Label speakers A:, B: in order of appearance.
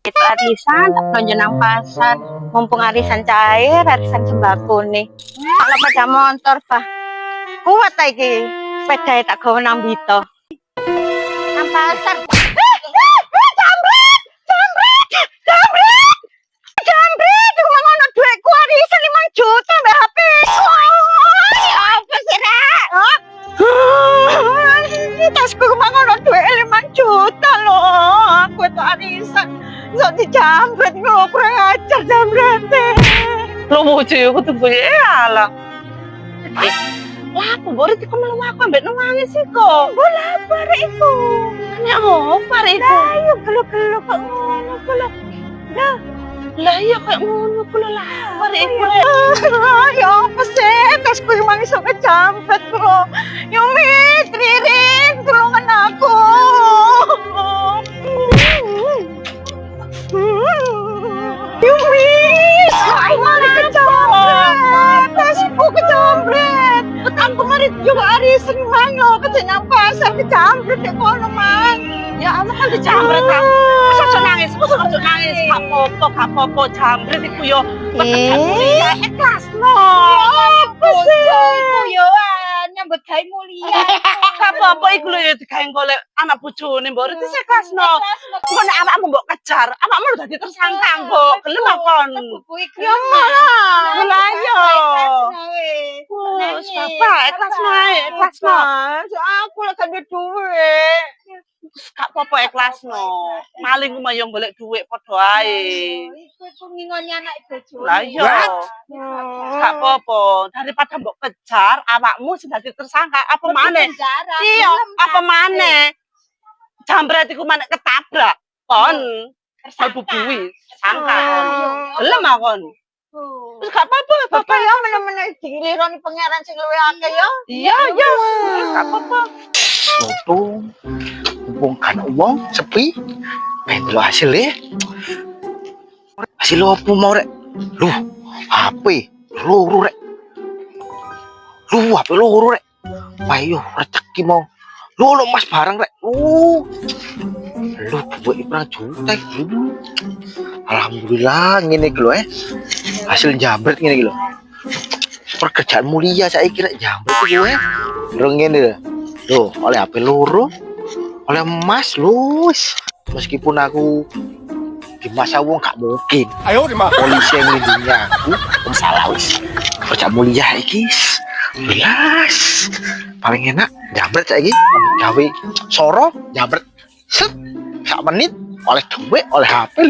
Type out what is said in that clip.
A: Itu arisan, belanja nang pasar. Mumpung arisan cair, arisan sembako nih. Kalau pada motor, Pak. Kuat lagi. Sepeda tak gawe nang Bito. Nang pasar. Jambret! Jambret! Jambret! Jambret! Cuma ngono duitku arisan 5 juta mbak HP. Apa sih, Rek? Tasku cuma ngono duit 5 juta loh. Aku itu arisan. Sok dijambret lho, kurang ajar jambrete. Lo bojo aku tunggu ya lah. Lah, aku baru tiku melu aku ambek nangis sih kok. Mbok lapar iku. Nek opo iku? Lah yo gelo-gelo kok ngono ku lho. Lah iya kayak ngono ku lho lapar iku. Ya apa sih? Tasku cuma iso kejambret bro. Yo mit, Ririn, tulungan aku. Yumi, aku mari kejambret. Tasku kejambret. Aku mari juga arisan manyo kejenang pasar kejambret ya kono mang. Ya Allah kan kejambret kan. Masa nangis, masa nangis. Gak apa-apa jambret iku yo pekerjaan mulia ikhlas no. Apa sih? Iku yo nyambut gawe mulia. Gak apa-apa iku lho ya digawe golek anak bojone mbok Reti ikhlasno. Engko nek awakmu mbok kejar, awakmu lho dadi tersangka mbok. Gelem akon. Ya malah. Lah yo. Wes bapak ikhlasno ae, ikhlasno. Aku lek gak duwe duit. Gak apa-apa ikhlasno. Maling ku yo golek duit padha ae. Iku ngingoni anak bojo. Lah yo. Gak apa-apa, daripada mbok kejar awakmu sing dadi tersangka apa maneh? Iya, apa maneh? Jambret iku maneh ketabrak. Kon mlebu bui, tersangka kon. Gelem akon. Wis gak apa-apa, bapak ya meneh-meneh digilironi pangeran sing luwih akeh ya. Iya, iya. Gak apa-apa.
B: Foto mumpung kan uang sepi pengen lo hasil ya hasil lo apa mau rek lu HP lu rek lu HP lu rek payo rezeki mau lu mas barang rek lu buat ibrang juta gitu alhamdulillah ngene gitu hasil jambret ngene gitu pekerjaan mulia saya kira jambret gue ngene loh oleh HP loro oleh emas lus meskipun aku di masa wong gak mungkin ayo polisi yang melindungi aku salah wis kerja mulia iki belas paling enak jambret saiki gawe soro jambret set sak menit oleh duit oleh HP